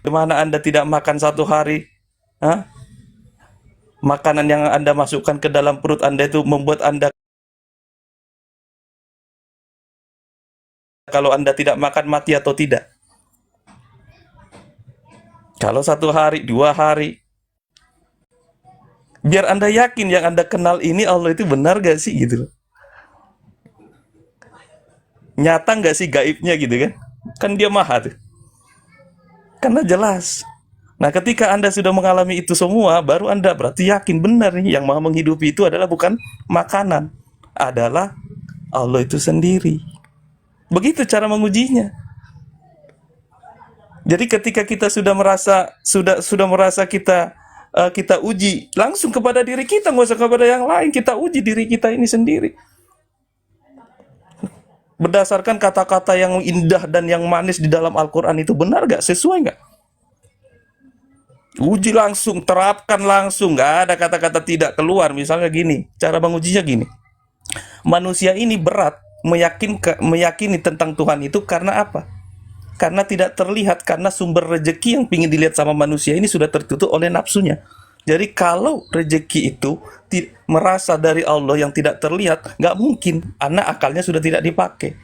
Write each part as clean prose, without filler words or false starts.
Bagaimana Anda tidak makan satu hari? Hah? Makanan yang Anda masukkan ke dalam perut Anda itu membuat Anda, kalau Anda tidak makan, mati atau tidak? Kalau satu hari, 2 hari, biar Anda yakin yang Anda kenal ini Allah itu benar gak sih gitu loh. Nyata gak sih gaibnya gitu kan? Kan dia maha tuh. Karena jelas. Nah, ketika Anda sudah mengalami itu semua, baru Anda berarti yakin benar nih yang maha menghidupi itu adalah bukan makanan, adalah Allah itu sendiri. Begitu cara mengujinya. Jadi ketika kita sudah merasa kita uji langsung kepada diri kita, nggak usah kepada yang lain. Kita uji diri kita ini sendiri berdasarkan kata-kata yang indah dan yang manis di dalam Al-Quran itu benar gak? Sesuai gak? Uji langsung, terapkan langsung, nggak ada kata-kata tidak keluar. Misalnya gini, cara mengujinya gini. Manusia ini berat meyakini tentang Tuhan itu karena apa? Karena tidak terlihat, karena sumber rejeki yang ingin dilihat sama manusia ini sudah tertutup oleh nafsunya. Jadi kalau rejeki itu merasa dari Allah yang tidak terlihat, nggak mungkin, karena akalnya sudah tidak dipakai.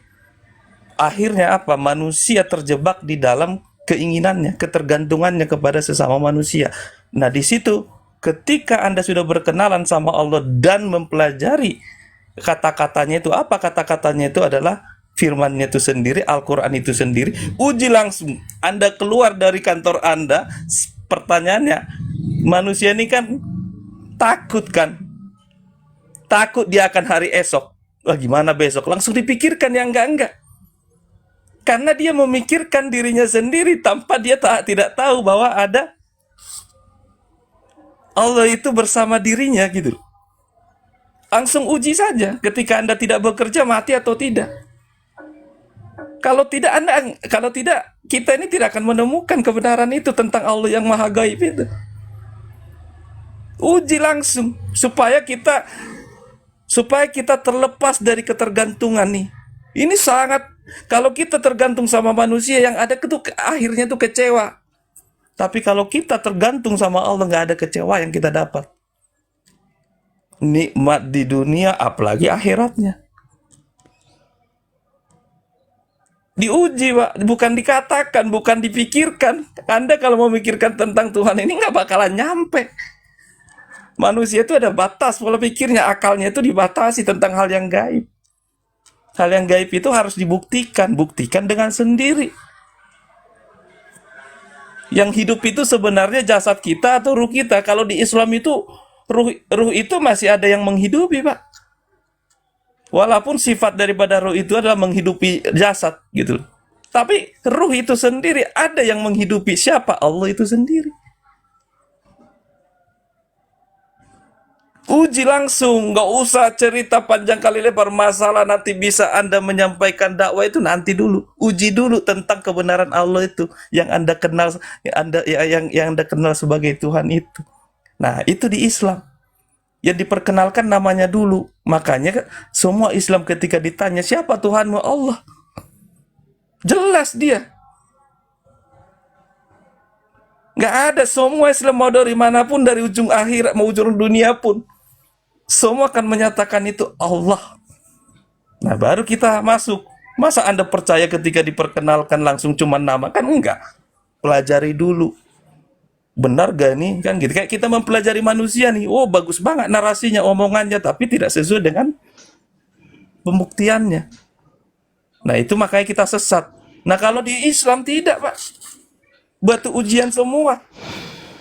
Akhirnya apa? Manusia terjebak di dalam keinginannya, ketergantungannya kepada sesama manusia. Nah, di situ ketika Anda sudah berkenalan sama Allah dan mempelajari kata-katanya itu, apa kata-katanya itu adalah firman-Nya itu sendiri, Al-Quran itu sendiri, uji langsung. Anda keluar dari kantor Anda, pertanyaannya, manusia ini kan takut kan? Takut dia akan hari esok. Wah, gimana besok? Langsung dipikirkan yang enggak. Karena dia memikirkan dirinya sendiri tanpa dia tidak tahu bahwa ada Allah itu bersama dirinya gitu. Langsung uji saja, ketika Anda tidak bekerja mati atau tidak. Kalau tidak, kita ini tidak akan menemukan kebenaran itu tentang Allah yang maha gaib itu. Uji langsung supaya kita terlepas dari ketergantungan nih. Ini sangat, kalau kita tergantung sama manusia yang ada itu akhirnya tuh kecewa. Tapi kalau kita tergantung sama Allah, nggak ada kecewa yang kita dapat. Nikmat di dunia, apalagi akhiratnya. Diuji, Pak, bukan dikatakan, bukan dipikirkan. Anda kalau memikirkan tentang Tuhan ini nggak bakalan nyampe. Manusia itu ada batas pola pikirnya, akalnya itu dibatasi tentang hal yang gaib. Hal yang gaib itu harus dibuktikan, buktikan dengan sendiri. Yang hidup itu sebenarnya jasad kita atau ruh kita. Kalau di Islam itu ruh itu masih ada yang menghidupi, Pak. Walaupun sifat daripada ruh itu adalah menghidupi jasad gitu. Tapi ruh itu sendiri ada yang menghidupi. Siapa? Allah itu sendiri. Uji langsung, nggak usah cerita panjang kali lebar. Masalah nanti bisa Anda menyampaikan dakwah itu nanti dulu. Uji dulu tentang kebenaran Allah itu yang Anda kenal, yang Anda kenal sebagai Tuhan itu. Nah, itu di Islam. Yang diperkenalkan namanya dulu. Makanya semua Islam ketika ditanya siapa Tuhanmu, Allah. Jelas dia. Nggak ada, semua Islam mau dari manapun, dari ujung akhirat mau ujung dunia pun, semua akan menyatakan itu Allah. Nah, baru kita masuk. Masa Anda percaya ketika diperkenalkan langsung cuma nama? Kan enggak. Pelajari dulu. Benar gak nih? Kan gitu. Kayak kita mempelajari manusia nih. Oh, bagus banget narasinya, omongannya, tapi tidak sesuai dengan pembuktiannya. Nah, itu makanya kita sesat. Nah, kalau di Islam tidak, Pak. Batu ujian semua.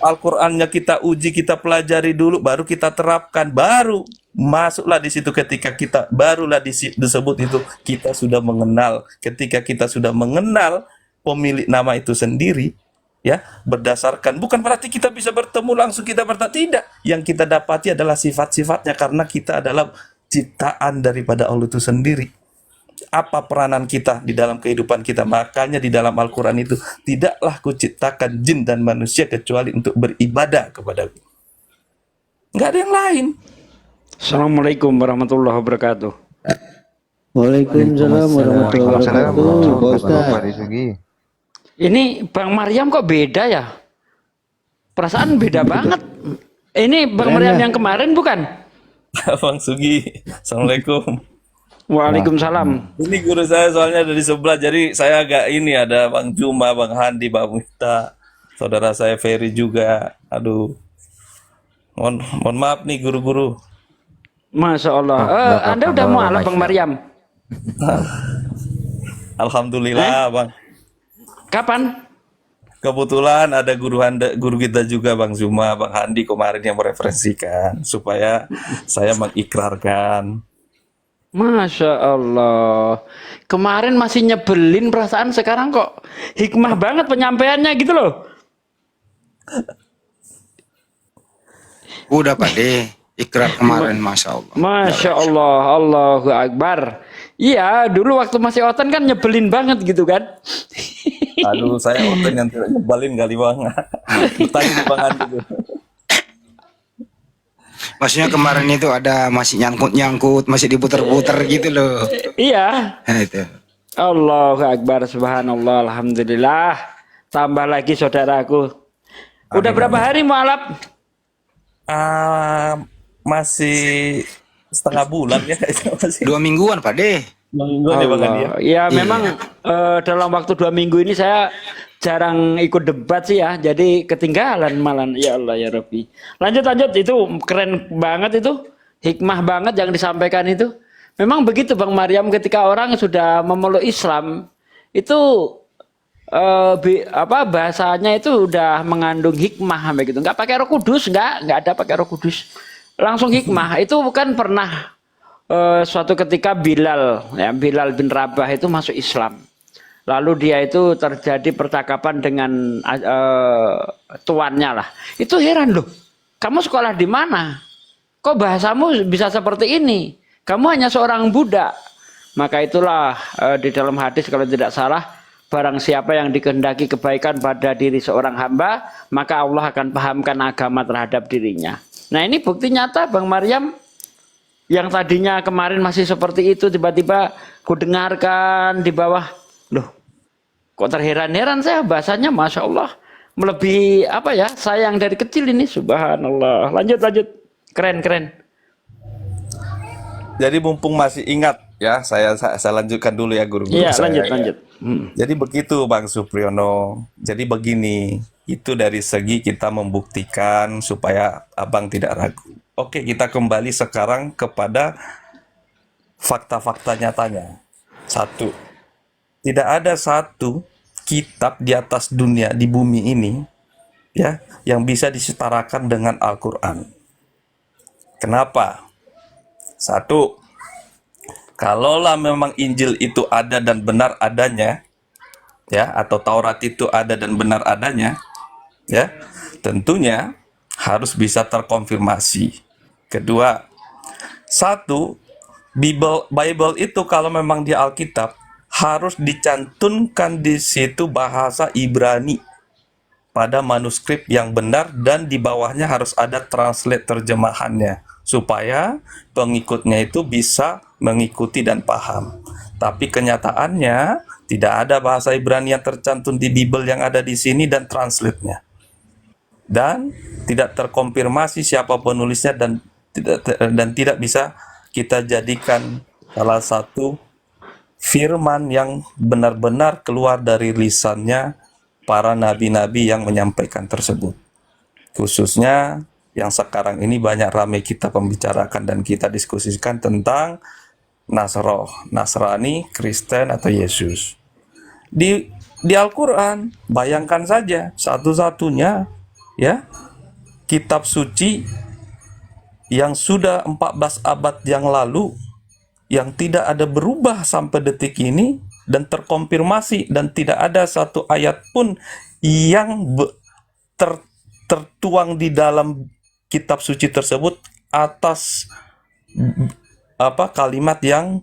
Al-Qur'annya kita uji, kita pelajari dulu, baru kita terapkan, baru masuklah di situ. Ketika kita barulah disebut itu kita sudah mengenal. Ketika kita sudah mengenal pemilik nama itu sendiri, ya, berdasarkan, bukan berarti kita bisa bertemu langsung kita bertemu, tidak. Yang kita dapati adalah sifat-sifatnya karena kita adalah ciptaan daripada Allah itu sendiri. Apa peranan kita di dalam kehidupan kita? Makanya di dalam Al-Quran itu, tidaklah kuciptakan jin dan manusia kecuali untuk beribadah kepadaku. Nggak ada yang lain. Assalamualaikum warahmatullahi wabarakatuh. Waalaikumsalam warahmatullahi wabarakatuh. Pak Ustaz. Ini Bang Maryam kok beda ya? Perasaan beda banget. Ini Bang Maryam yang kemarin bukan? Bang Sugi, Assalamualaikum. Waalaikumsalam. Ini guru saya soalnya dari sebelah, jadi saya agak ini ada Bang Juma, Bang Handi, Bang Miftah, saudara saya Ferry juga. Aduh, mohon maaf nih guru-guru. Masya Allah. Anda udah mau alaf Bang Maryam? Alhamdulillah, Bang. Kapan? Kebetulan ada guru kita juga Bang Zuma, Bang Handi kemarin yang mereferensikan supaya saya mengikrarkan. Masya Allah. Kemarin masih nyebelin perasaan, sekarang kok hikmah banget penyampaiannya gitu loh. Udah Pak De, ikrar kemarin, Masya Allah. Masya Allah, Allahu Akbar. Iya, dulu waktu masih oten kan nyebelin banget gitu kan. Aduh, saya oten yang tidak nyebalin kali Bang. Tanya di Bang Handi tuh. Maksudnya kemarin itu ada masih nyangkut-nyangkut, masih diputer-puter gitu loh. Iya. Nah, itu. Allahu Akbar, subhanallah, alhamdulillah. Tambah lagi saudaraku. Udah berapa hari mau alap? Masih setengah bulan ya, masih 2 mingguan Pak De. mingguan ya Bang Handi ya. Ya memang dalam waktu 2 minggu ini saya jarang ikut debat sih ya, jadi ketinggalan malah. Ya Allah ya Rabbi. Lanjut, itu keren banget itu, hikmah banget yang disampaikan itu. Memang begitu Bang Maryam, ketika orang sudah memeluk Islam itu bahasanya itu udah mengandung hikmah begitu. Nggak pakai Roh Kudus, nggak ada pakai Roh Kudus. Langsung hikmah. Itu bukan pernah suatu ketika Bilal bin Rabah itu masuk Islam. Lalu dia itu terjadi percakapan dengan tuannya lah. Itu heran loh. Kamu sekolah di mana? Kok bahasamu bisa seperti ini? Kamu hanya seorang budak. Maka itulah di dalam hadis kalau tidak salah, barang siapa yang dikehendaki kebaikan pada diri seorang hamba, maka Allah akan pahamkan agama terhadap dirinya. Nah ini bukti nyata Bang Maryam, yang tadinya kemarin masih seperti itu, tiba-tiba ku dengarkan di bawah, loh kok terheran-heran saya, bahasanya Masya Allah, melebihi apa ya, sayang dari kecil ini, subhanallah. Lanjut, keren. Jadi mumpung masih ingat ya, saya lanjutkan dulu ya guru-guru Iya, saya. lanjut. Jadi begitu Bang Supriyono. Jadi begini, itu dari segi kita membuktikan supaya abang tidak ragu. Oke, kita kembali sekarang kepada fakta-fakta nyatanya. Satu, tidak ada satu kitab di atas dunia, di bumi ini, ya, yang bisa disetarakan dengan Al-Quran. Kenapa? Satu, kalaulah memang Injil itu ada dan benar adanya, ya, atau Taurat itu ada dan benar adanya, ya, tentunya harus bisa terkonfirmasi. Kedua, satu, Bible itu kalau memang di Alkitab harus dicantumkan di situ bahasa Ibrani pada manuskrip yang benar, dan di bawahnya harus ada translate terjemahannya supaya pengikutnya itu bisa mengikuti dan paham. Tapi kenyataannya tidak ada bahasa Ibrani yang tercantum di Bible yang ada di sini dan translate-nya. Dan tidak terkonfirmasi siapa penulisnya, dan tidak bisa kita jadikan salah satu firman yang benar-benar keluar dari lisannya para nabi-nabi yang menyampaikan tersebut. Khususnya yang sekarang ini banyak ramai kita pembicarakan dan kita diskusikan tentang Nasrani, Kristen atau Yesus. Di Al-Quran, bayangkan saja satu-satunya ya kitab suci yang sudah 14 abad yang lalu, yang tidak ada berubah sampai detik ini dan terkonfirmasi, dan tidak ada satu ayat pun yang tertuang di dalam kitab suci tersebut atas kalimat yang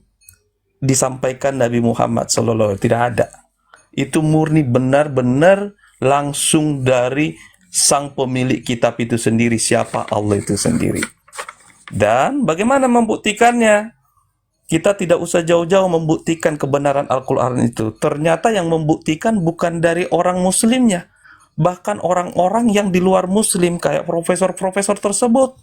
disampaikan Nabi Muhammad SAW. Tidak ada. Itu murni benar-benar langsung dari sang pemilik kitab itu sendiri, siapa Allah itu sendiri. Dan bagaimana membuktikannya? Kita tidak usah jauh-jauh membuktikan kebenaran Al-Quran itu. Ternyata yang membuktikan bukan dari orang muslimnya, bahkan orang-orang yang di luar muslim kayak profesor-profesor tersebut,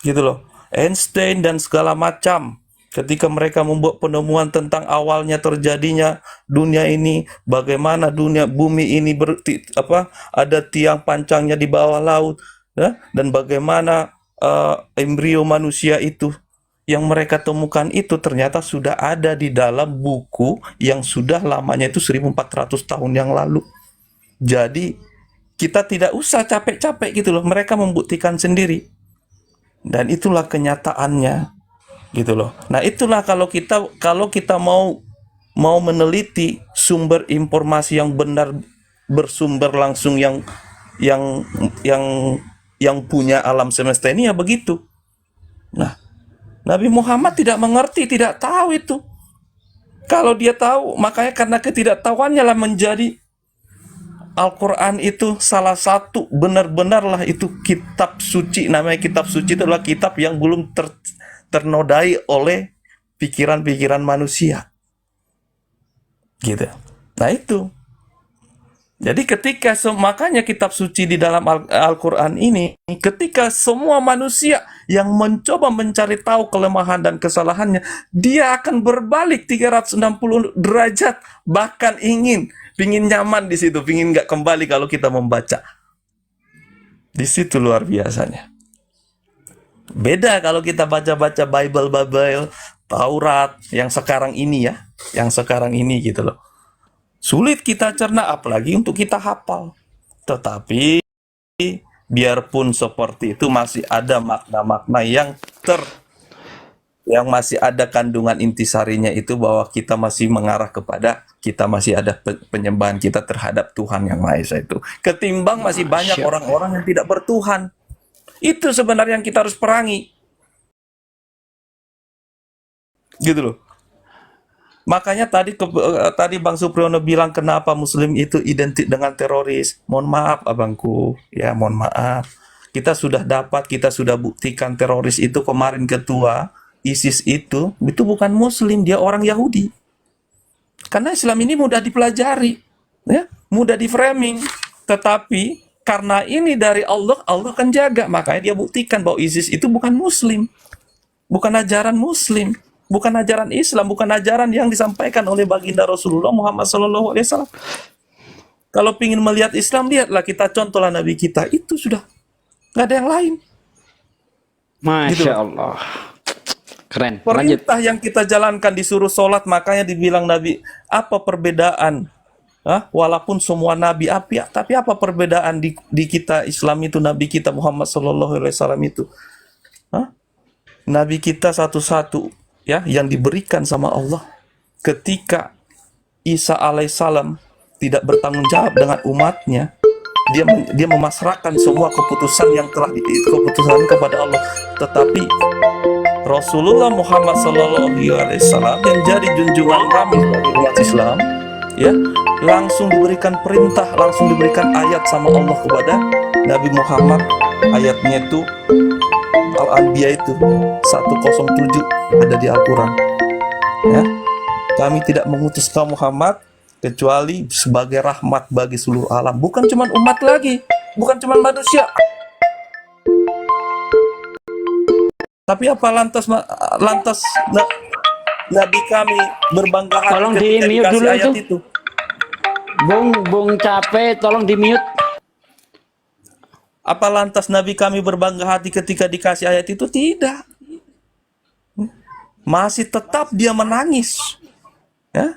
gitu loh. Einstein dan segala macam. Ketika mereka membuat penemuan tentang awalnya terjadinya dunia ini, bagaimana bumi ini ada tiang pancangnya di bawah laut, ya, dan bagaimana embrio manusia itu yang mereka temukan itu ternyata sudah ada di dalam buku yang sudah lamanya itu 1400 tahun yang lalu. Jadi kita tidak usah capek-capek gitu loh, mereka membuktikan sendiri. Dan itulah kenyataannya gitu loh. Nah, itulah kalau kita mau meneliti sumber informasi yang benar, bersumber langsung yang yang punya alam semesta ini, ya begitu. Nah, Nabi Muhammad tidak mengerti, tidak tahu itu. Kalau dia tahu, makanya karena ketidaktahuannya lah menjadi Al-Quran itu salah satu benar-benarlah itu kitab suci. Namanya kitab suci itu adalah kitab yang belum ternodai oleh pikiran-pikiran manusia. Gitu. Nah itu. Jadi makanya kitab suci di dalam Al-Quran ini, ketika semua manusia yang mencoba mencari tahu kelemahan dan kesalahannya, dia akan berbalik 360 derajat, bahkan ingin nyaman di situ, ingin nggak kembali kalau kita membaca. Di situ luar biasanya. Beda kalau kita baca-baca Bible, Taurat yang sekarang ini ya, yang sekarang ini gitu loh. Sulit kita cerna, apalagi untuk kita hafal. Tetapi biarpun seperti itu masih ada makna-makna yang masih ada kandungan intisarinya itu, bahwa kita masih mengarah kepada, kita masih ada penyembahan kita terhadap Tuhan Yang Maha Esa itu. Ketimbang masih banyak orang-orang yang tidak bertuhan. Itu sebenarnya yang kita harus perangi. Gitu loh. Makanya tadi Bang Supriyono bilang kenapa Muslim itu identik dengan teroris. Mohon maaf abangku, ya mohon maaf. Kita sudah buktikan teroris itu kemarin, ketua ISIS itu bukan Muslim, dia orang Yahudi. Karena Islam ini mudah dipelajari, ya, mudah di framing. Tetapi karena ini dari Allah, Allah akan jaga. Makanya dia buktikan bahwa ISIS itu bukan Muslim, bukan ajaran Muslim. Bukan ajaran Islam, bukan ajaran yang disampaikan oleh baginda Rasulullah Muhammad SAW. Kalau ingin melihat Islam, lihatlah, kita contohlah Nabi kita, itu sudah nggak ada yang lain. Masya Gitu. Allah, keren. Lanjut. Perintah yang kita jalankan disuruh sholat, makanya dibilang Nabi, apa perbedaan? Walaupun semua Nabi tapi apa perbedaan di kita Islam itu, Nabi kita Muhammad SAW itu? Nabi kita satu-satu, ya, yang diberikan sama Allah. Ketika Isa alaihissalam tidak bertanggung jawab dengan umatnya, dia memasrahkan semua keputusan yang telah keputusan kepada Allah. Tetapi Rasulullah Muhammad SAW yang jadi junjungan kami sebagai umat Islam, ya, langsung diberikan perintah, langsung diberikan ayat sama Allah kepada Nabi Muhammad. Ayatnya itu Al-Anbiya itu 107 ada di Al-Quran, ya. Kami tidak mengutus kamu Muhammad kecuali sebagai rahmat bagi seluruh alam. Bukan cuma umat lagi, bukan cuma manusia. Tapi apa lantas Nabi kami berbangga hati Tolong ketika di-mute dikasih dulu ayat itu. itu. Bung capek, tolong di mute. Apa lantas Nabi kami berbangga hati ketika dikasih ayat itu? Tidak. Masih tetap dia menangis, ya.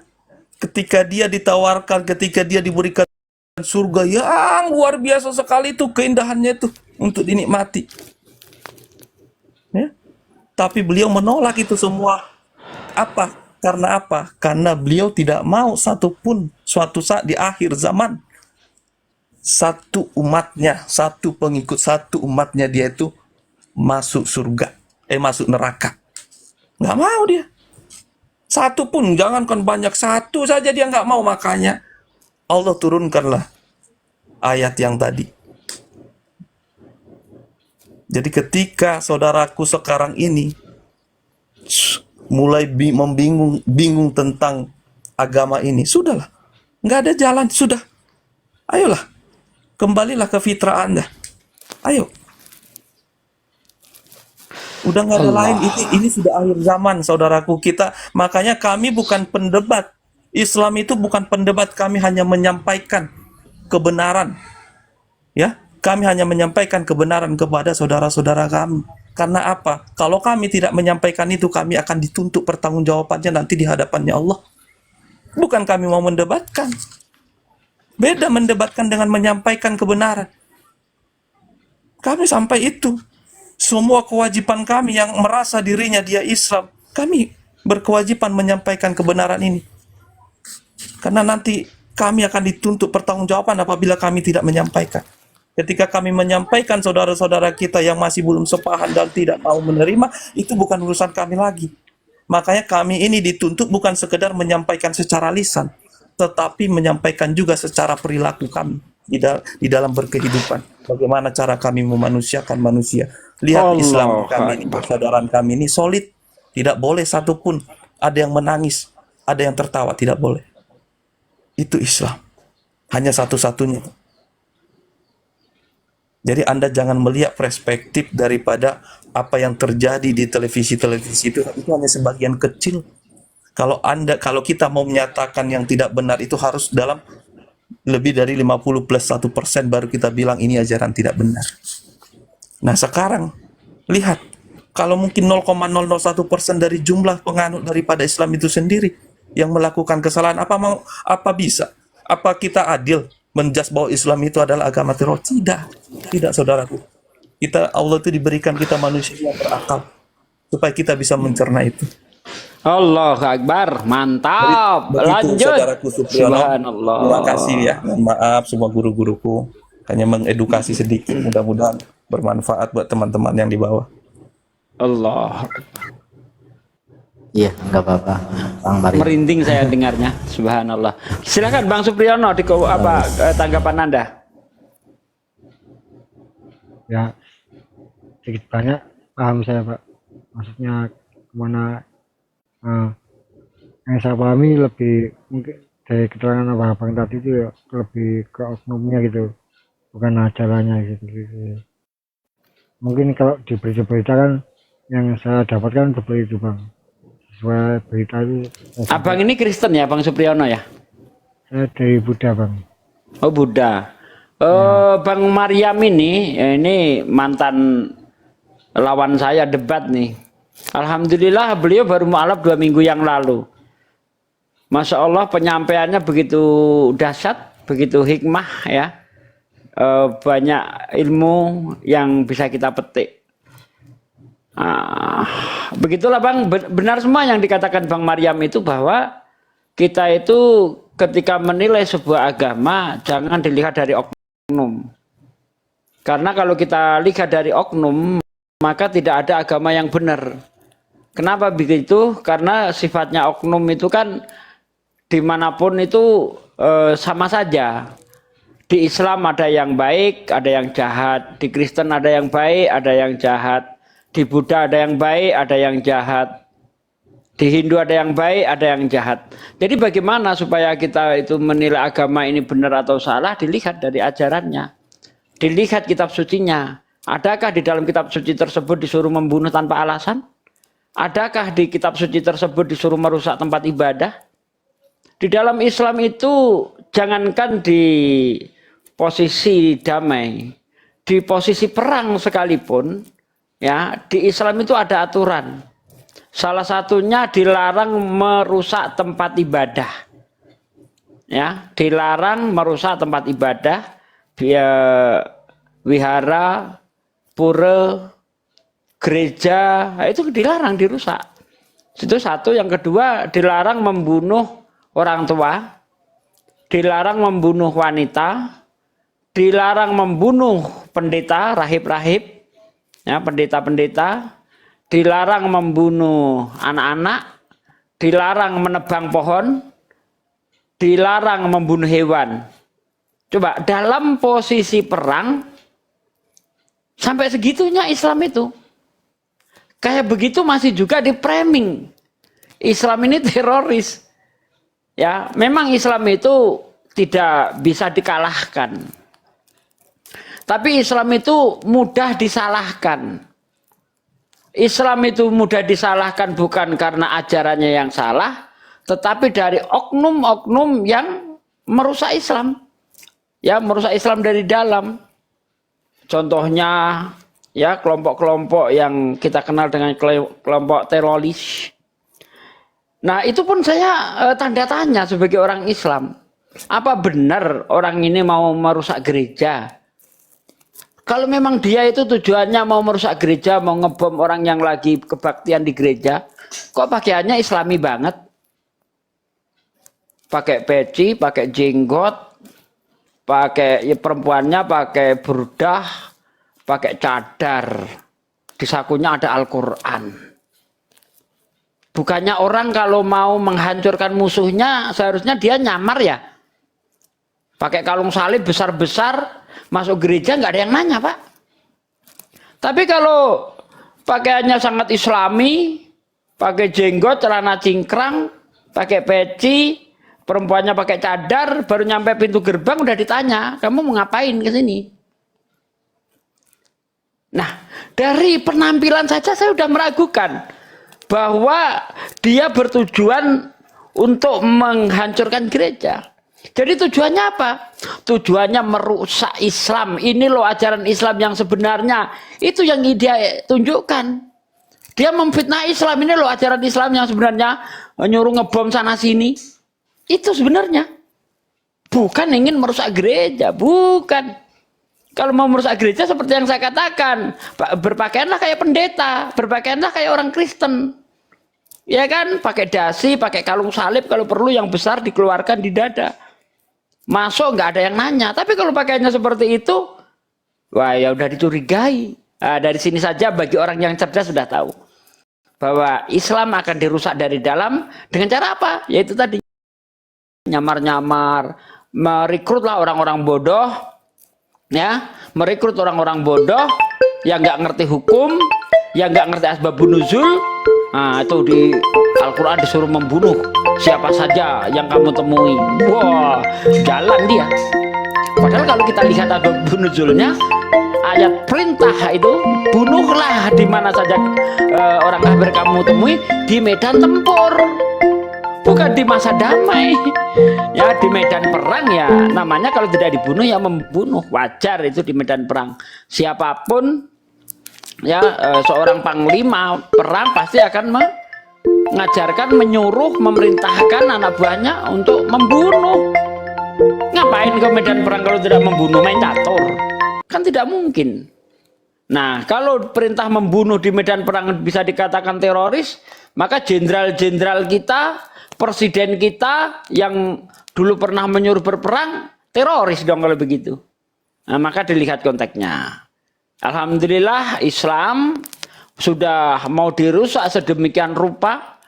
Ketika dia ditawarkan, ketika dia diberikan surga yang luar biasa sekali, itu keindahannya itu untuk dinikmati, ya. Tapi beliau menolak itu semua. Apa? Karena apa? Karena beliau tidak mau satupun suatu saat di akhir zaman satu umatnya dia itu masuk surga, masuk neraka. Nggak mau dia. Satu pun, jangankan banyak, satu saja dia nggak mau. Makanya Allah turunkanlah ayat yang tadi. Jadi ketika saudaraku sekarang ini mulai bingung tentang agama ini, sudahlah, nggak ada jalan, sudah. Ayolah, kembalilah ke fitrah Anda. Ayo. Udah nggak ada lain. Ini sudah akhir zaman, saudaraku. Makanya kami bukan pendebat. Islam itu bukan pendebat. Kami hanya menyampaikan kebenaran. Ya, kami hanya menyampaikan kebenaran kepada saudara-saudara kami. Karena apa? Kalau kami tidak menyampaikan itu, kami akan dituntut pertanggungjawabannya nanti di hadapannya Allah. Bukan kami mau mendebatkan. Beda mendebatkan dengan menyampaikan kebenaran. Kami sampai itu. Semua kewajiban kami yang merasa dirinya dia Islam, kami berkewajiban menyampaikan kebenaran ini. Karena nanti kami akan dituntut pertanggungjawaban apabila kami tidak menyampaikan. Ketika kami menyampaikan saudara-saudara kita yang masih belum sepaham dan tidak mau menerima, itu bukan urusan kami lagi. Makanya kami ini dituntut bukan sekedar menyampaikan secara lisan, tetapi menyampaikan juga secara perilaku kami di dalam berkehidupan. Bagaimana cara kami memanusiakan manusia. Lihat Islam kami ini, persaudaraan kami ini solid. Tidak boleh satupun ada yang menangis, ada yang tertawa, tidak boleh. Itu Islam. Hanya satu-satunya. Jadi Anda jangan melihat perspektif daripada apa yang terjadi di televisi-televisi itu hanya sebagian kecil. Kalau kita mau menyatakan yang tidak benar itu harus dalam lebih dari 50 plus 1% baru kita bilang ini ajaran tidak benar. Nah sekarang lihat, kalau mungkin 0,001% dari jumlah penganut daripada Islam itu sendiri yang melakukan kesalahan, apa bisa? Apa kita adil menjudge bahwa Islam itu adalah agama teror? Tidak saudaraku. Allah itu diberikan kita manusia yang berakal supaya kita bisa mencerna itu. Allahu Akbar, mantap. Begitu, Lanjut. saudaraku Supriyono. Subhanallah. Terima kasih ya. Mohon maaf semua guru-guruku. Hanya mengedukasi sedikit. Mudah-mudahan bermanfaat buat teman-teman yang di bawah. Allah. Iya, nggak apa-apa, Bang Mari. Merinding saya dengarnya. Subhanallah. Silakan Bang Supriyono, tanggapan Anda? Ya, sedikit banyak paham saya, Pak. Maksudnya kemana yang saya pahami lebih mungkin dari keterangan Abang tadi itu ya lebih ke oknumnya gitu, bukan ajarannya gitu. Mungkin kalau di berita-berita kan yang saya dapatkan seperti itu, Bang. Sesuai berita itu. Abang ini Kristen ya, Bang Supriyono ya? Saya dari Buddha, Bang. Oh, Buddha. Bang Maryam ini mantan lawan saya debat nih. Alhamdulillah beliau baru mualaf 2 minggu yang lalu. Masya Allah penyampaiannya begitu dahsyat, begitu hikmah ya. Banyak ilmu yang bisa kita petik. Begitulah Bang, benar semua yang dikatakan Bang Maryam itu, bahwa kita itu ketika menilai sebuah agama jangan dilihat dari oknum. Karena kalau kita lihat dari oknum, maka tidak ada agama yang benar. Kenapa begitu? Karena sifatnya oknum itu kan dimanapun itu sama saja. Di Islam ada yang baik, ada yang jahat. Di Kristen ada yang baik, ada yang jahat. Di Buddha ada yang baik, ada yang jahat. Di Hindu ada yang baik, ada yang jahat. Jadi bagaimana supaya kita itu menilai agama ini benar atau salah? Dilihat dari ajarannya. Dilihat kitab sucinya. Adakah di dalam kitab suci tersebut disuruh membunuh tanpa alasan? Adakah di kitab suci tersebut disuruh merusak tempat ibadah? Di dalam Islam itu jangankan di posisi damai, di posisi perang sekalipun, ya, di Islam itu ada aturan. Salah satunya dilarang merusak tempat ibadah. Ya, dilarang merusak tempat ibadah, wihara, pura, gereja, itu dilarang dirusak. Itu satu. Yang kedua, dilarang membunuh orang tua, dilarang membunuh wanita, dilarang membunuh pendeta, rahib-rahib, ya, pendeta-pendeta, dilarang membunuh anak-anak, dilarang menebang pohon, dilarang membunuh hewan. Coba dalam posisi perang sampai segitunya Islam itu. Kayak begitu masih juga di framing. Islam ini teroris. Ya, memang Islam itu tidak bisa dikalahkan. Tapi Islam itu mudah disalahkan. Islam itu mudah disalahkan bukan karena ajarannya yang salah, tetapi dari oknum-oknum yang merusak Islam. Ya, merusak Islam dari dalam. Contohnya ya kelompok-kelompok yang kita kenal dengan kelompok teroris. Nah, itu pun saya tanda tanya sebagai orang Islam. Apa benar orang ini mau merusak gereja? Kalau memang dia itu tujuannya mau merusak gereja, mau ngebom orang yang lagi kebaktian di gereja, kok pakaiannya Islami banget? Pakai peci, pakai jenggot, pakai ya perempuannya pakai burdah, pakai cadar. Di sakunya ada Al-Qur'an. Bukannya orang kalau mau menghancurkan musuhnya seharusnya dia nyamar ya. Pakai kalung salib besar-besar masuk gereja nggak ada yang nanya, Pak. Tapi kalau pakaiannya sangat Islami, pakai jenggot, celana cingkrang, pakai peci, perempuannya pakai cadar, baru nyampe pintu gerbang udah ditanya, kamu mau ngapain ke sini? Nah, dari penampilan saja saya udah meragukan bahwa dia bertujuan untuk menghancurkan gereja. Jadi tujuannya apa? Tujuannya merusak Islam. Ini loh ajaran Islam yang sebenarnya. Itu yang dia tunjukkan. Dia memfitnah Islam. Ini loh ajaran Islam yang sebenarnya nyuruh ngebom sana sini. Itu sebenarnya. Bukan ingin merusak gereja. Bukan. Kalau mau merusak gereja seperti yang saya katakan. Berpakaianlah kayak pendeta. Berpakaianlah kayak orang Kristen. Ya kan, pakai dasi, pakai kalung salib, kalau perlu yang besar dikeluarkan di dada. Masuk nggak ada yang nanya. Tapi kalau pakaiannya seperti itu, wah ya udah dicurigai. Nah, dari sini saja bagi orang yang cerdas sudah tahu bahwa Islam akan dirusak dari dalam dengan cara apa? Yaitu tadi nyamar-nyamar, merekrutlah orang-orang bodoh, ya, merekrut orang-orang bodoh yang nggak ngerti hukum, yang nggak ngerti asbabun nuzul. Nah, itu di Al-Quran disuruh membunuh siapa saja yang kamu temui. Wah, jalan dia. Padahal kalau kita lihat asbabun nuzulnya, ayat perintah itu bunuhlah di mana saja orang kafir kamu temui, di medan tempur, bukan di masa damai. Ya, di medan perang ya namanya kalau tidak dibunuh ya membunuh. Wajar itu di medan perang. Siapapun ya seorang panglima perang pasti akan mengajarkan, menyuruh, memerintahkan anak buahnya untuk membunuh. Ngapain ke medan perang kalau tidak membunuh? Main catur kan tidak mungkin. Nah, kalau perintah membunuh di medan perang bisa dikatakan teroris, maka jenderal-jenderal kita, presiden kita yang dulu pernah menyuruh berperang teroris dong kalau begitu. Nah, maka dilihat konteksnya. Alhamdulillah Islam sudah mau dirusak sedemikian rupa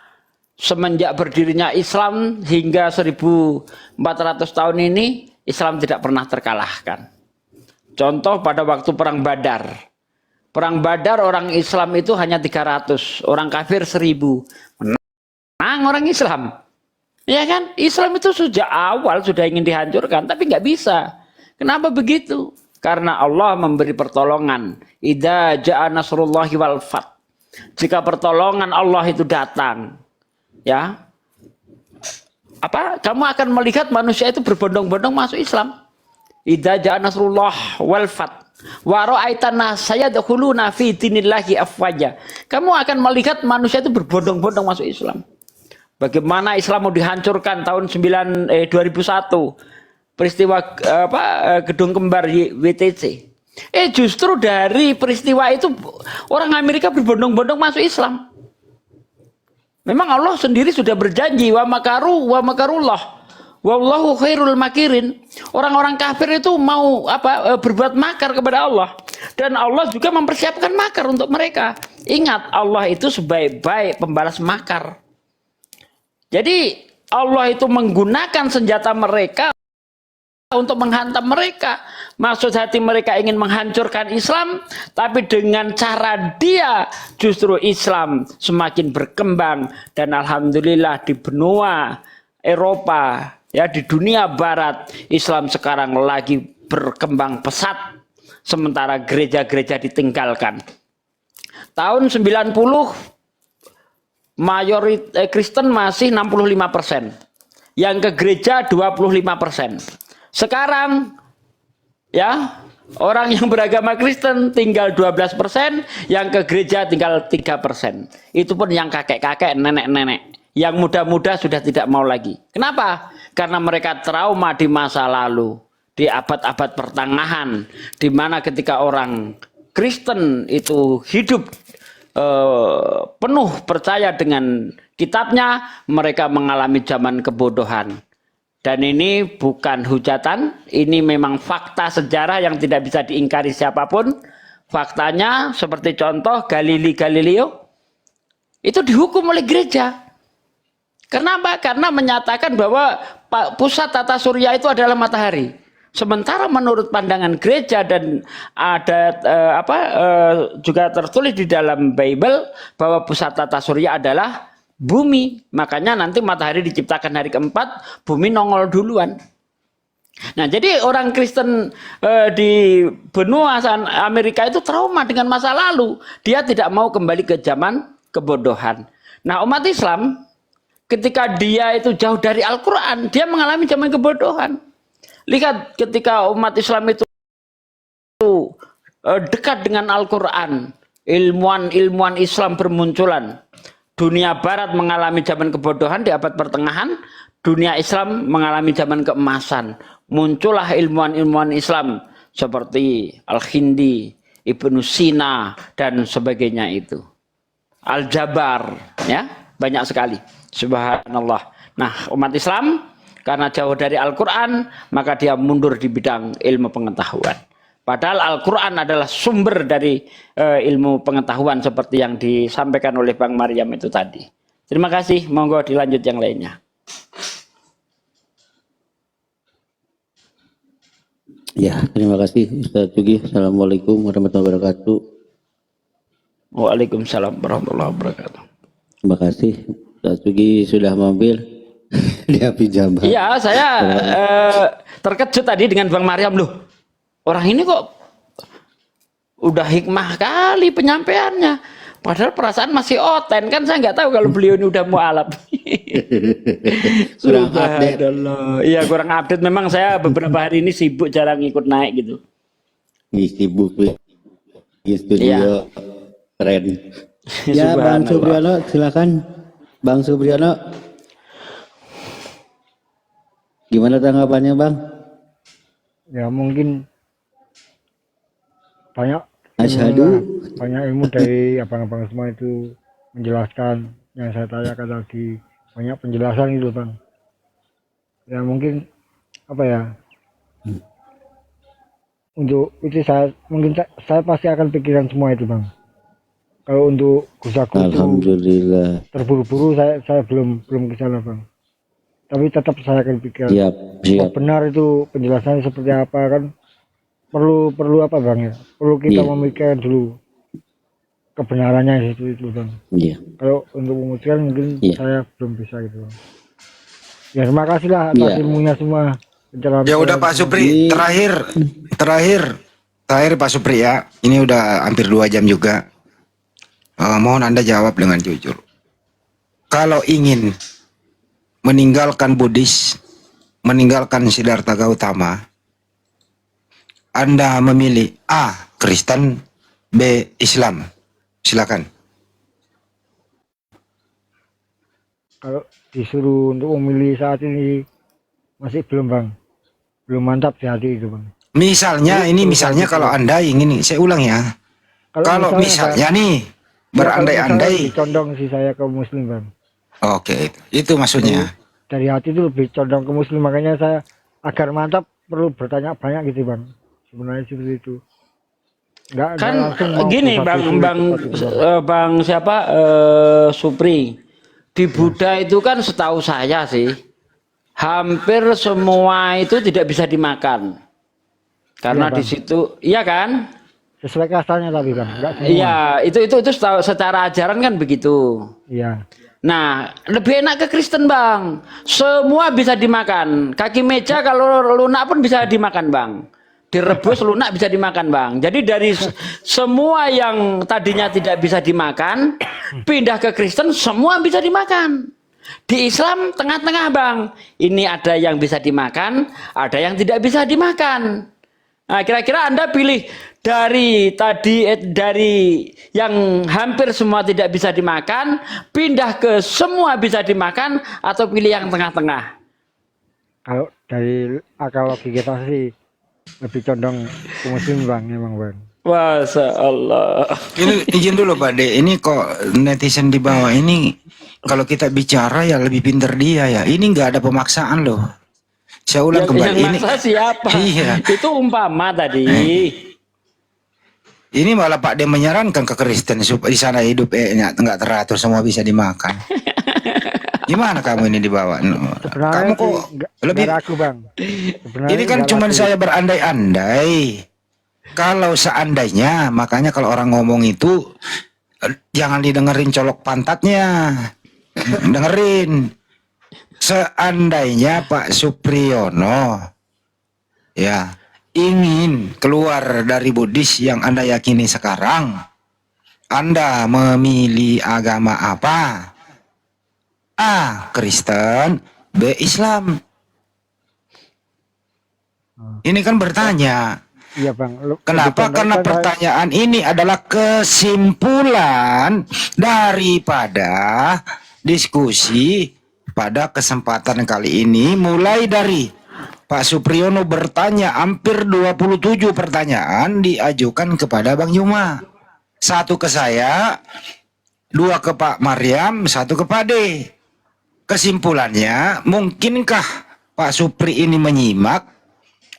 semenjak berdirinya Islam hingga 1400 tahun ini Islam tidak pernah terkalahkan. Contoh pada waktu perang Badar. Perang Badar orang Islam itu hanya 300, orang kafir 1000. Menang orang Islam. Ya kan? Islam itu sejak awal sudah ingin dihancurkan tapi nggak bisa. Kenapa begitu? Karena Allah memberi pertolongan. Idza jaa nasrullahi wal fath. Jika pertolongan Allah itu datang, ya, apa? Kamu akan melihat manusia itu berbondong-bondong masuk Islam. Idza jaa nasrullah wal fath. Wa ra'aitan nasa yadkhuluna fi dinillahi afwaja. Kamu akan melihat manusia itu berbondong-bondong masuk Islam. Bagaimana Islam mau dihancurkan tahun 2001. Peristiwa gedung kembar WTC. Justru dari peristiwa itu orang Amerika berbondong-bondong masuk Islam. Memang Allah sendiri sudah berjanji wa makaru wa makarullah. Wallahu khairul makirin. Orang-orang kafir itu mau berbuat makar kepada Allah dan Allah juga mempersiapkan makar untuk mereka. Ingat, Allah itu sebaik-baik pembalas makar. Jadi Allah itu menggunakan senjata mereka untuk menghantam mereka. Maksud hati mereka ingin menghancurkan Islam, tapi dengan cara dia justru Islam semakin berkembang. Dan alhamdulillah di benua Eropa, ya, di dunia barat, Islam sekarang lagi berkembang pesat, sementara gereja-gereja ditinggalkan. Tahun 90 Kristen masih 65%, yang ke gereja 25%. Sekarang ya, orang yang beragama Kristen tinggal 12%, yang ke gereja tinggal 3%. Itu pun yang kakek-kakek, nenek-nenek. Yang muda-muda sudah tidak mau lagi. Kenapa? Karena mereka trauma di masa lalu, di abad-abad pertengahan, di mana ketika orang Kristen itu hidup penuh percaya dengan kitabnya, mereka mengalami zaman kebodohan. Dan ini bukan hujatan, ini memang fakta sejarah yang tidak bisa diingkari siapapun. Faktanya seperti contoh Galileo itu dihukum oleh gereja. Kenapa? Karena menyatakan bahwa pusat tata surya itu adalah matahari. Sementara menurut pandangan gereja dan ada juga tertulis di dalam Bible bahwa pusat tata surya adalah bumi. Makanya nanti matahari diciptakan hari keempat, bumi nongol duluan. Nah, jadi orang Kristen di benua Amerika itu trauma dengan masa lalu. Dia tidak mau kembali ke zaman kebodohan. Nah, umat Islam ketika dia itu jauh dari Al-Quran, dia mengalami zaman kebodohan. Lihat ketika umat Islam itu dekat dengan Al-Quran, ilmuwan-ilmuwan Islam bermunculan. Dunia Barat mengalami zaman kebodohan di abad pertengahan, dunia Islam mengalami zaman keemasan. Muncullah ilmuwan-ilmuwan Islam seperti Al-Hindi, Ibnu Sina, dan sebagainya itu. Al-Jabar, ya, banyak sekali. Subhanallah. Nah, umat Islam karena jauh dari Al-Quran, maka dia mundur di bidang ilmu pengetahuan. Padahal Al-Quran adalah sumber dari ilmu pengetahuan seperti yang disampaikan oleh Bang Maryam itu tadi. Terima kasih, monggo dilanjut yang lainnya. Ya, terima kasih Ustaz Jugi. Assalamualaikum warahmatullahi wabarakatuh. Waalaikumsalam warahmatullahi wabarakatuh. Terima kasih Ustaz Jugi sudah mampir di Api Jabar. Iya, saya terkejut tadi dengan Bang Maryam, loh. Orang ini kok udah hikmah kali penyampaiannya. Padahal perasaan masih oten, kan saya nggak tahu kalau beliau ini udah mualaf. Kurang update. Iya, kurang update. Memang saya beberapa hari ini sibuk, jarang ikut naik gitu. Sibuk di studio, Iya. keren. Ya, Bang Subriyono, silakan. Bang Subriyono, gimana tanggapannya, Bang? Ya mungkin banyak Asyhadu. banyak ilmu dari abang-abang semua itu menjelaskan yang saya tanyakan tadi, banyak penjelasan itu Bang. Ya mungkin apa ya, untuk itu saya pasti akan pikiran semua itu Bang. Kalau untuk Gusaku itu Alhamdulillah. terburu-buru saya belum ke sana Bang. Tapi tetap saya akan pikir Siap. benar itu penjelasannya seperti apa kan, perlu apa Bang ya, perlu kita memikirkan dulu kebenarannya itu Bang. Iya. Kalau untuk memutuskan mungkin saya belum bisa gitu Bang. Ya terima kasih lah atas Iya. ilmunya semua. Ya udah Pak Supri, terakhir Pak Supri ya, ini udah hampir 2 jam juga. Mohon Anda jawab dengan jujur. Kalau ingin meninggalkan Buddhis, meninggalkan Siddhartha Gautama, Anda memilih A. Kristen, B. Islam. Silakan. Kalau disuruh untuk memilih saat ini masih belum Bang, belum mantap di hati itu Bang. Misalnya kalau Anda ingin, saya ulang ya. Kalau misalnya nih, berandai-andai. Condong sih saya ke Muslim Bang. Oke, itu maksudnya. Dari hati itu lebih condong ke Muslim, makanya saya agar mantap perlu bertanya banyak gitu Bang. Sebenarnya seperti itu. Kan gini Bang siapa Supri, di Buddha itu kan setahu saya sih hampir semua itu tidak bisa dimakan. Karena Iya, di Bang. situ, iya kan? Sesuai kasarnya tapi Bang, enggak semua. Iya, itu secara ajaran kan begitu. Iya. Nah, lebih enak ke Kristen, Bang. Semua bisa dimakan. Kaki meja kalau lunak pun bisa dimakan, Bang. Direbus lunak bisa dimakan, Bang. Jadi dari semua yang tadinya tidak bisa dimakan, pindah ke Kristen, semua bisa dimakan. Di Islam tengah-tengah, Bang. Ini ada yang bisa dimakan, ada yang tidak bisa dimakan. Nah, kira-kira Anda pilih dari yang hampir semua tidak bisa dimakan, pindah ke semua bisa dimakan, atau pilih yang tengah-tengah? Kalau dari akal logika kita sih lebih condong ke muslim Bang, emang Bang. Masya Allah. Ini izin dulu Pak De, ini kok netizen di bawah ini kalau kita bicara ya lebih pinter dia ya. Ini nggak ada pemaksaan loh. Saya ulang kembali Yang ini. maksa siapa? Iya. Itu umpama tadi. Ini malah Pak De menyarankan ke Kristen supaya di sana hidup nggak teratur, semua bisa dimakan. Gimana kamu ini dibawa? Sebenarnya Kamu kok nggak lebih? ragu Bang. Sebenarnya Ini kan nggak cuman ragu. saya berandai-andai. Kalau seandainya, makanya kalau orang ngomong itu jangan didengerin colok pantatnya. Dengerin. Seandainya Pak Supriyono ya ingin keluar dari Buddhis yang Anda yakini sekarang, Anda memilih agama apa? A. Kristen, B. Islam. Ini kan bertanya. Iya Bang. Kenapa? Karena pertanyaan ini adalah kesimpulan daripada diskusi pada kesempatan kali ini, mulai dari Pak Supriyono bertanya hampir 27 pertanyaan diajukan kepada Bang Yuma. Satu ke saya, dua ke Pak Maryam, satu ke Pak D. Kesimpulannya, mungkinkah Pak Supri ini menyimak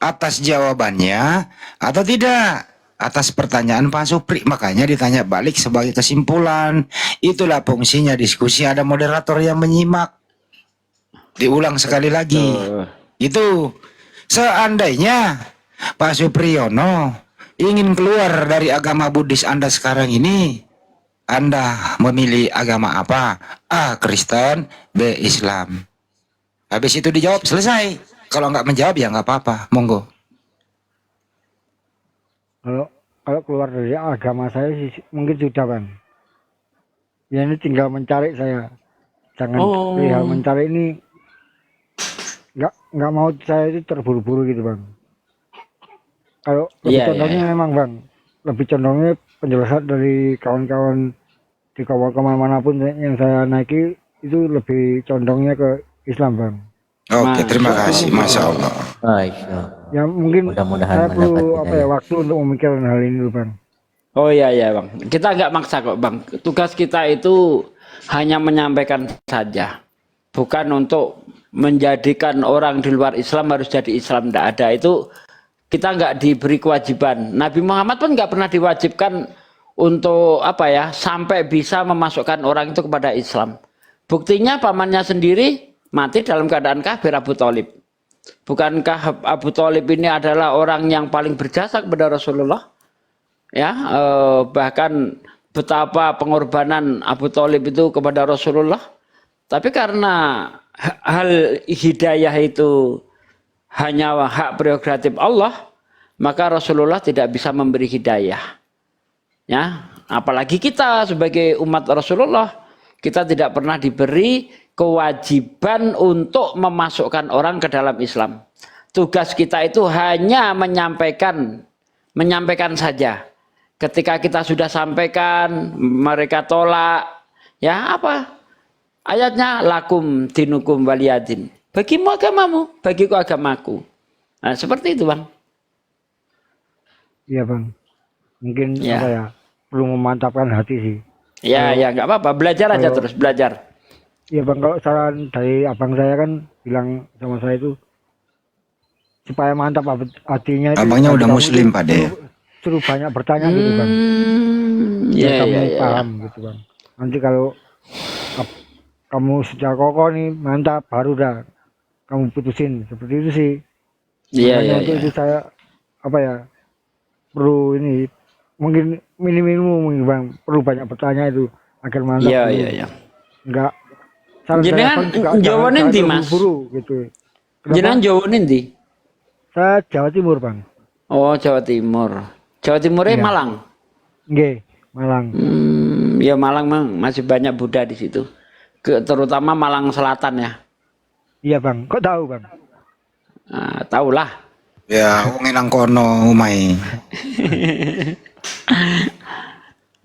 atas jawabannya atau tidak atas pertanyaan Pak Supri? Makanya ditanya balik sebagai kesimpulan. Itulah fungsinya diskusi, ada moderator yang menyimak. Diulang sekali lagi. Itu seandainya Pak Supriyono ingin keluar dari agama Buddhis Anda sekarang ini, Anda memilih agama apa? A. Kristen, B. Islam. Habis itu dijawab, selesai. Kalau nggak menjawab ya nggak apa-apa, monggo. Kalau keluar dari agama saya sih mungkin sudah Bang. Ya ini tinggal mencari saya. Jangan perihal mencari ini nggak mau saya itu terburu-buru gitu Bang. Kalau lebih condongnya memang Bang, lebih condongnya penjelasan dari kawan-kawan di kawan-kawan manapun yang saya naiki itu lebih condongnya ke Islam Bang. Oke, terima kasih, Masya Allah. Baik. Ya mungkin Mudah-mudahan saya perlu mendapat waktu untuk memikirkan hal ini dulu Bang. Oh iya Bang. Kita nggak maksa kok Bang. Tugas kita itu hanya menyampaikan saja. Bukan untuk menjadikan orang di luar Islam harus jadi Islam. Tidak ada. Itu kita nggak diberi kewajiban. Nabi Muhammad pun nggak pernah diwajibkan untuk sampai bisa memasukkan orang itu kepada Islam. Buktinya pamannya sendiri mati dalam keadaan kafir, Abu Thalib. Bukankah Abu Thalib ini adalah orang yang paling berjasa kepada Rasulullah? Ya, bahkan betapa pengorbanan Abu Thalib itu kepada Rasulullah. Tapi karena hal hidayah itu hanya hak prerogatif Allah, maka Rasulullah tidak bisa memberi hidayah. Ya, apalagi kita sebagai umat Rasulullah, kita tidak pernah diberi kewajiban untuk memasukkan orang ke dalam Islam. Tugas kita itu hanya menyampaikan saja. Ketika kita sudah sampaikan, mereka tolak. Ya apa? Ayatnya lakum dinukum waliyadin. Bagimu agamamu, bagiku agamaku. Nah, seperti itu, Bang. Iya, Bang. Mungkin perlu memantapkan hati sih. Ya, nggak apa-apa. Belajar aja terus, belajar. Iya, Bang. Kalau saran dari abang saya kan bilang sama saya itu supaya mantap hatinya. Abangnya udah muslim, Pak De. Suruh banyak bertanya gitu, Bang. Kamu paham gitu, Bang. Nanti kalau kamu sudah kokoh nih, mantap, baru dah kamu putusin, seperti itu sih. Iya, Makanya iya, untuk iya. itu saya apa ya, perlu ini mungkin minimum mungkin bang, perlu banyak bertanya itu agar mantap Iya, dulu. iya, iya. Enggak saran saya Jenengan bang juga Jawa jangan nanti, Mas? terburu-buru gitu. Kenapa? Jenengan Jawa nanti? Saya Jawa Timur bang. Oh, Jawa Timur. Jawa Timurnya Iya. Malang. Nggih, Malang. Ya Malang mang masih banyak Buddha di situ. Terutama Malang Selatan ya. Iya bang, kok tahu bang? Nah, tahulah. Ya, wong nang kono umai.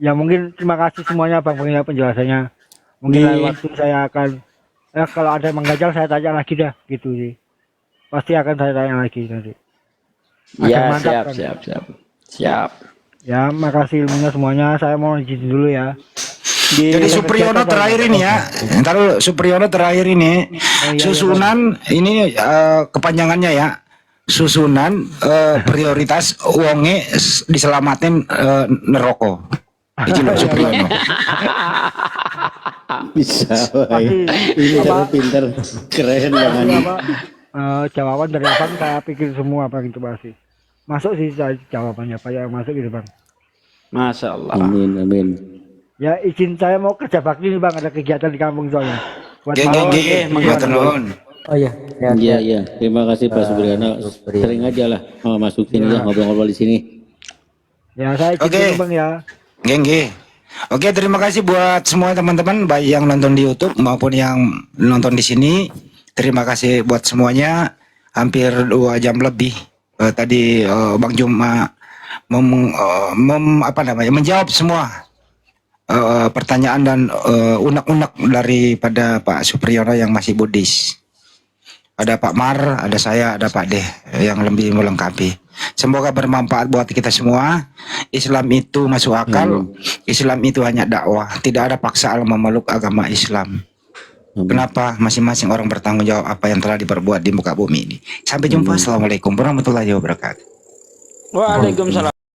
Ya mungkin terima kasih semuanya bang penjelasannya. Mungkin lain waktu saya akan kalau ada yang menggajal saya tanya lagi dah gitu sih. Pasti akan saya tanya lagi nanti. Ya, mantap, siap, kan? siap, siap. Siap. Ya makasih ilmunya semuanya. Saya mau izin dulu ya. Jadi Supriyono terakhir ini ya. Ntar Supriyono terakhir ini susunan ini kepanjangannya ya. Susunan prioritas wonge diselamatin neroko. Iki lho Supriyono. Bisa, woy. Pasti Ini apa, cara pinter, keren banget. apa jawaban dari abang saya pikir semua bang itu pasti. Masuk sih jawabannya apa yang masuk gitu bang. Masya Allah. Amin, amin. Ya izin saya mau kerja bakti nih bang, ada kegiatan di kampung soalnya. Buat Geng malam. matur nuwun. Oh iya, Iya, iya. Terima kasih Pak Supriyono. Sering aja lah masuk sini ya, ngobrol-ngobrol di sini. Ya saya izin Oke. dulu bang ya. Geng. Oke, terima kasih buat semua teman-teman baik yang nonton di YouTube maupun yang nonton di sini. Terima kasih buat semuanya. Hampir 2 jam lebih tadi Bang Juma menjawab semua pertanyaan dan unek-unek daripada Pak Supriyono yang masih Buddhis. Ada Pak Mar, ada saya, ada Pak Deh yang lebih melengkapi. Semoga bermanfaat buat kita semua. Islam itu masuk akal. Islam itu hanya dakwah. Tidak ada paksaan memeluk agama Islam. Kenapa? Masing-masing orang bertanggung jawab apa yang telah diperbuat di muka bumi ini. Sampai jumpa. Assalamualaikum warahmatullahi wabarakatuh. Waalaikumsalam.